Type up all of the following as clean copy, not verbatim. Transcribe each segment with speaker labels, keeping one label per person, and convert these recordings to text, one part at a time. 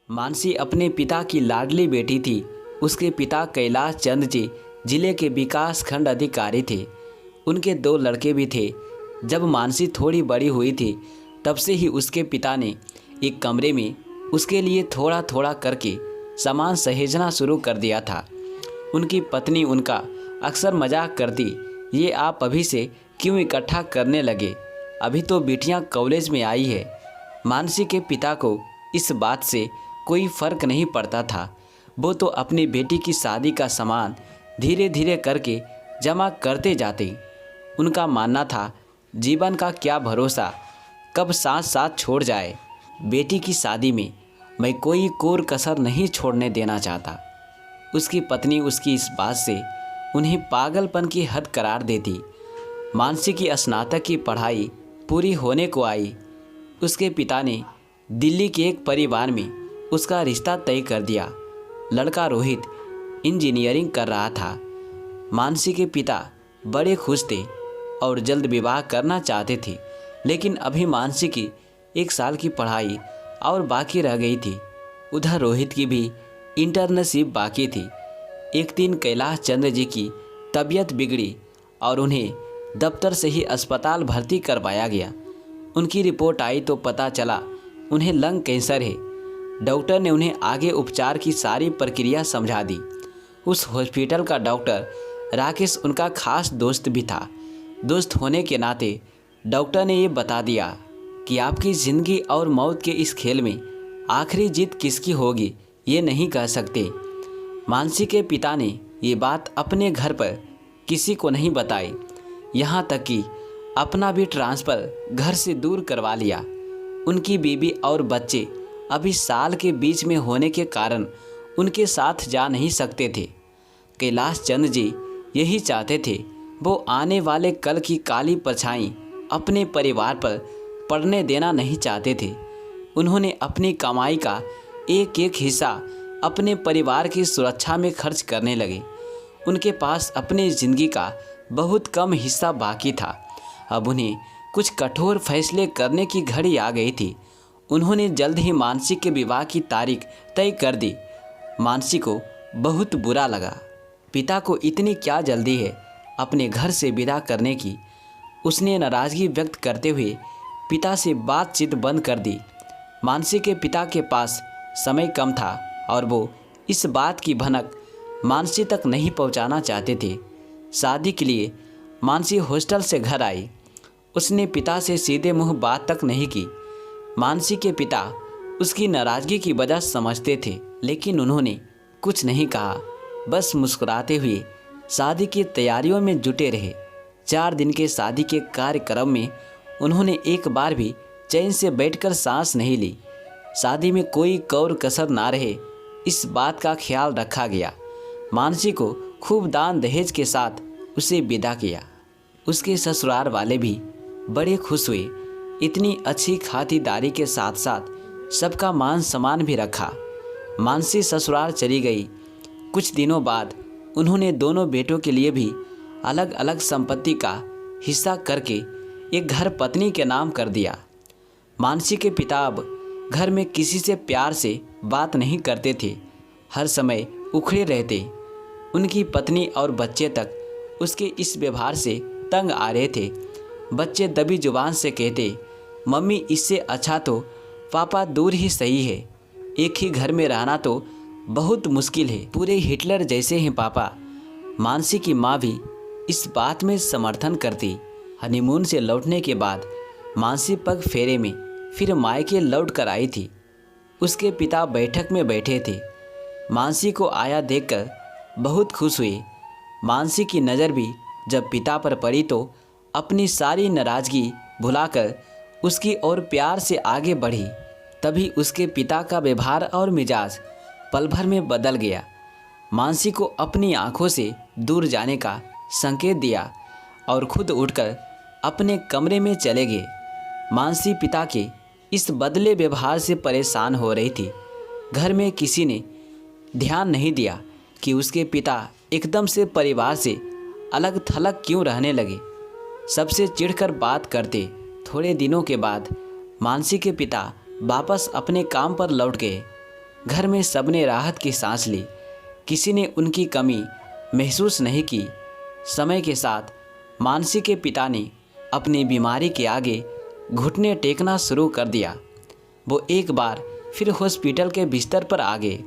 Speaker 1: मानसी अपने पिता की लाडली बेटी थी। उसके पिता कैलाश चंद जी जिले के विकास खंड अधिकारी थे। उनके 2 लड़के भी थे। जब मानसी थोड़ी बड़ी हुई थी तब से ही उसके पिता ने एक कमरे में उसके लिए थोड़ा थोड़ा करके सामान सहेजना शुरू कर दिया था। उनकी पत्नी उनका अक्सर मजाक करती, ये आप अभी से क्यों इकट्ठा करने लगे, अभी तो बेटियां कॉलेज में आई है। मानसी के पिता को इस बात से कोई फर्क नहीं पड़ता था। वो तो अपनी बेटी की शादी का सामान धीरे धीरे करके जमा करते जाते। उनका मानना था जीवन का क्या भरोसा, कब साथ साथ छोड़ जाए। बेटी की शादी में मैं कोई कोर कसर नहीं छोड़ने देना चाहता। उसकी पत्नी उसकी इस बात से उन्हें पागलपन की हद करार देती। मानसी की स्नातक की पढ़ाई पूरी होने को आई। उसके पिता ने दिल्ली के एक परिवार में उसका रिश्ता तय कर दिया। लड़का रोहित इंजीनियरिंग कर रहा था। मानसी के पिता बड़े खुश थे और जल्द विवाह करना चाहते थे, लेकिन अभी मानसी की 1 साल की पढ़ाई और बाकी रह गई थी। उधर रोहित की भी इंटर्नशिप बाकी थी। एक दिन कैलाश चंद्र जी की तबीयत बिगड़ी और उन्हें दफ्तर से ही अस्पताल भर्ती करवाया गया। उनकी रिपोर्ट आई तो पता चला उन्हें लंग कैंसर है। डॉक्टर ने उन्हें आगे उपचार की सारी प्रक्रिया समझा दी। उस हॉस्पिटल का डॉक्टर राकेश उनका खास दोस्त भी था। दोस्त होने के नाते डॉक्टर ने ये बता दिया कि आपकी ज़िंदगी और मौत के इस खेल में आखिरी जीत किसकी होगी ये नहीं कह सकते। मानसी के पिता ने ये बात अपने घर पर किसी को नहीं बताई, यहाँ तक कि अपना भी ट्रांसफ़र घर से दूर करवा लिया। उनकी बीवी और बच्चे अभी साल के बीच में होने के कारण उनके साथ जा नहीं सकते थे। कैलाश चंद जी यही चाहते थे, वो आने वाले कल की काली परछाई अपने परिवार पर पड़ने देना नहीं चाहते थे। उन्होंने अपनी कमाई का एक एक हिस्सा अपने परिवार की सुरक्षा में खर्च करने लगे। उनके पास अपनी ज़िंदगी का बहुत कम हिस्सा बाकी था। अब उन्हें कुछ कठोर फैसले करने की घड़ी आ गई थी। उन्होंने जल्द ही मानसी के विवाह की तारीख तय कर दी। मानसी को बहुत बुरा लगा। पिता को इतनी क्या जल्दी है अपने घर से विदा करने की। उसने नाराज़गी व्यक्त करते हुए पिता से बातचीत बंद कर दी। मानसी के पिता के पास समय कम था और वो इस बात की भनक मानसी तक नहीं पहुंचाना चाहते थे। शादी के लिए मानसी हॉस्टल से घर आई। उसने पिता से सीधे मुंह बात तक नहीं की। मानसी के पिता उसकी नाराज़गी की वजह समझते थे, लेकिन उन्होंने कुछ नहीं कहा, बस मुस्कुराते हुए शादी की तैयारियों में जुटे रहे। 4 दिन के शादी के कार्यक्रम में उन्होंने एक बार भी चैन से बैठकर सांस नहीं ली। शादी में कोई कौर कसर ना रहे, इस बात का ख्याल रखा गया। मानसी को खूब दान दहेज के साथ उसे विदा किया। उसके ससुराल वाले भी बड़े खुश हुए। इतनी अच्छी खातिरदारी के साथ साथ सबका मान सम्मान भी रखा। मानसी ससुराल चली गई। कुछ दिनों बाद उन्होंने दोनों बेटों के लिए भी अलग अलग संपत्ति का हिस्सा करके एक घर पत्नी के नाम कर दिया। मानसी के पिता अब घर में किसी से प्यार से बात नहीं करते थे, हर समय उखड़े रहते। उनकी पत्नी और बच्चे तक उसके इस व्यवहार से तंग आ रहे थे। बच्चे दबी जुबान से कहते, मम्मी इससे अच्छा तो पापा दूर ही सही है, एक ही घर में रहना तो बहुत मुश्किल है, पूरे हिटलर जैसे हैं पापा। मानसी की माँ भी इस बात में समर्थन करती। हनीमून से लौटने के बाद मानसी पग फेरे में फिर मायके लौट कर आई थी। उसके पिता बैठक में बैठे थे। मानसी को आया देखकर बहुत खुश हुए। मानसी की नज़र भी जब पिता पर पड़ी तो अपनी सारी नाराज़गी भुलाकर उसकी ओर प्यार से आगे बढ़ी। तभी उसके पिता का व्यवहार और मिजाज पल भर में बदल गया। मानसी को अपनी आंखों से दूर जाने का संकेत दिया और खुद उठकर अपने कमरे में चले गए। मानसी पिता के इस बदले व्यवहार से परेशान हो रही थी। घर में किसी ने ध्यान नहीं दिया कि उसके पिता एकदम से परिवार से अलग थलग क्यों रहने लगे। सबसे चिढ़कर बात करते। थोड़े दिनों के बाद मानसी के पिता वापस अपने काम पर लौट गए। घर में सबने राहत की सांस ली। किसी ने उनकी कमी महसूस नहीं की। समय के साथ मानसी के पिता ने अपनी बीमारी के आगे घुटने टेकना शुरू कर दिया। वो एक बार फिर हॉस्पिटल के बिस्तर पर आ गए।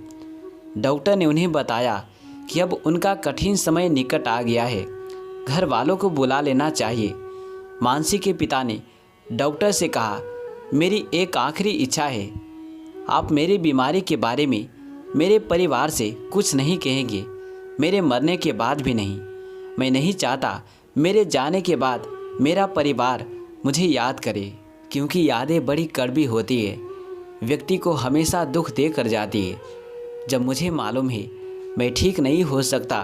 Speaker 1: डॉक्टर ने उन्हें बताया कि अब उनका कठिन समय निकट आ गया है, घर वालों को बुला लेना चाहिए। मानसी के पिता ने डॉक्टर से कहा, मेरी एक आखिरी इच्छा है, आप मेरी बीमारी के बारे में मेरे परिवार से कुछ नहीं कहेंगे, मेरे मरने के बाद भी नहीं। मैं नहीं चाहता मेरे जाने के बाद मेरा परिवार मुझे याद करे, क्योंकि यादें बड़ी कड़वी होती है, व्यक्ति को हमेशा दुख दे कर जाती है। जब मुझे मालूम है मैं ठीक नहीं हो सकता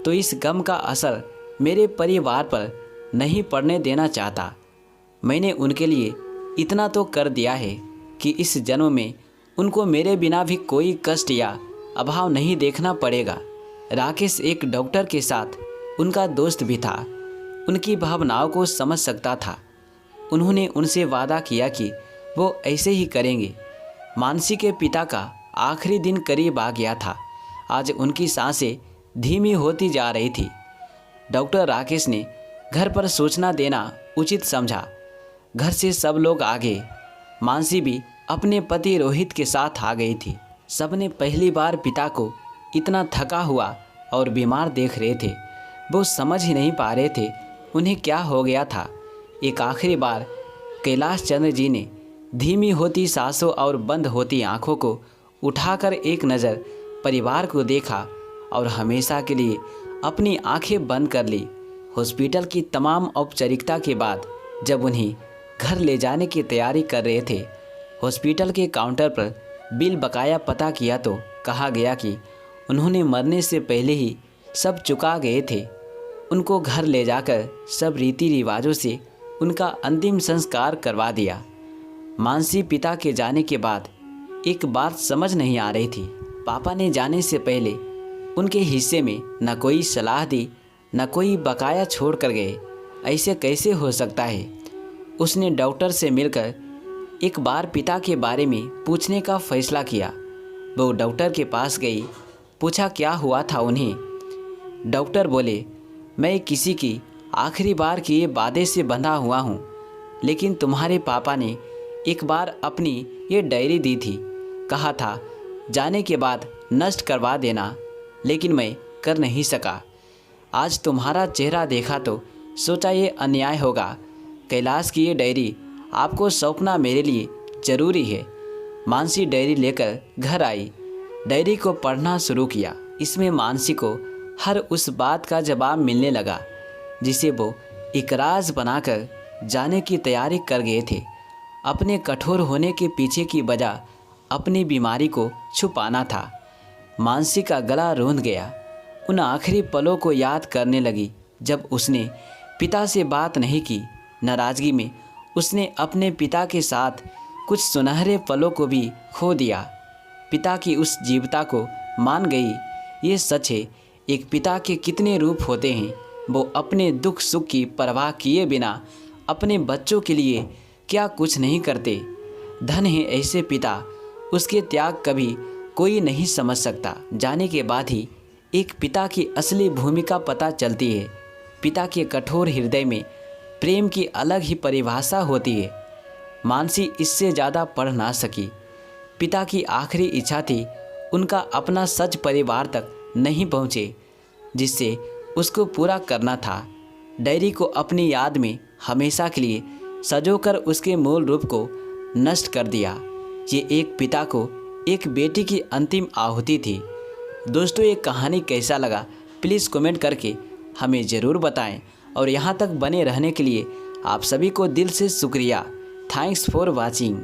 Speaker 1: तो इस गम का असर मेरे परिवार पर नहीं पड़ने देना चाहता। मैंने उनके लिए इतना तो कर दिया है कि इस जन्म में उनको मेरे बिना भी कोई कष्ट या अभाव नहीं देखना पड़ेगा। राकेश एक डॉक्टर के साथ उनका दोस्त भी था, उनकी भावनाओं को समझ सकता था। उन्होंने उनसे वादा किया कि वो ऐसे ही करेंगे। मानसी के पिता का आखिरी दिन करीब आ गया था। आज उनकी सांसें धीमी होती जा रही थी। डॉक्टर राकेश ने घर पर सूचना देना उचित समझा। घर से सब लोग आ गए। मानसी भी अपने पति रोहित के साथ आ गई थी। सबने पहली बार पिता को इतना थका हुआ और बीमार देख रहे थे। वो समझ ही नहीं पा रहे थे उन्हें क्या हो गया था। एक आखिरी बार कैलाश चंद्र जी ने धीमी होती सांसों और बंद होती आंखों को उठाकर एक नज़र परिवार को देखा और हमेशा के लिए अपनी आंखें बंद कर ली। हॉस्पिटल की तमाम औपचारिकता के बाद जब उन्हें घर ले जाने की तैयारी कर रहे थे, हॉस्पिटल के काउंटर पर बिल बकाया पता किया तो कहा गया कि उन्होंने मरने से पहले ही सब चुका गए थे। उनको घर ले जाकर सब रीति रिवाजों से उनका अंतिम संस्कार करवा दिया। मानसी पिता के जाने के बाद एक बात समझ नहीं आ रही थी। पापा ने जाने से पहले उनके हिस्से में न कोई सलाह दी, न कोई बकाया छोड़ कर गए। ऐसे कैसे हो सकता है? उसने डॉक्टर से मिलकर एक बार पिता के बारे में पूछने का फैसला किया। वो डॉक्टर के पास गई, पूछा क्या हुआ था उन्हें। डॉक्टर बोले, मैं किसी की आखिरी बार किए वादे से बंधा हुआ हूँ, लेकिन तुम्हारे पापा ने एक बार अपनी ये डायरी दी थी, कहा था जाने के बाद नष्ट करवा देना, लेकिन मैं कर नहीं सका। आज तुम्हारा चेहरा देखा तो सोचा ये अन्याय होगा। कैलाश की ये डायरी आपको सौंपना मेरे लिए ज़रूरी है। मानसी डायरी लेकर घर आई, डायरी को पढ़ना शुरू किया। इसमें मानसी को हर उस बात का जवाब मिलने लगा जिसे वो एक राज बनाकर जाने की तैयारी कर गए थे। अपने कठोर होने के पीछे की वजह अपनी बीमारी को छुपाना था। मानसी का गला रूंध गया। उन आखिरी पलों को याद करने लगी जब उसने पिता से बात नहीं की। नाराज़गी में उसने अपने पिता के साथ कुछ सुनहरे पलों को भी खो दिया। पिता की उस जीवता को मान गई। ये सच है, एक पिता के कितने रूप होते हैं। वो अपने दुख सुख की परवाह किए बिना अपने बच्चों के लिए क्या कुछ नहीं करते। धन है ऐसे पिता, उसके त्याग कभी कोई नहीं समझ सकता। जाने के बाद ही एक पिता की असली भूमिका पता चलती है। पिता के कठोर हृदय में प्रेम की अलग ही परिभाषा होती है। मानसी इससे ज़्यादा पढ़ ना सकी। पिता की आखिरी इच्छा थी उनका अपना सच परिवार तक नहीं पहुँचे, जिससे उसको पूरा करना था। डायरी को अपनी याद में हमेशा के लिए सजोकर उसके मूल रूप को नष्ट कर दिया। ये एक पिता को एक बेटी की अंतिम आहुति थी। दोस्तों, ये कहानी कैसा लगा प्लीज़ कमेंट करके हमें ज़रूर बताएं और यहाँ तक बने रहने के लिए आप सभी को दिल से शुक्रिया। Thanks for watching.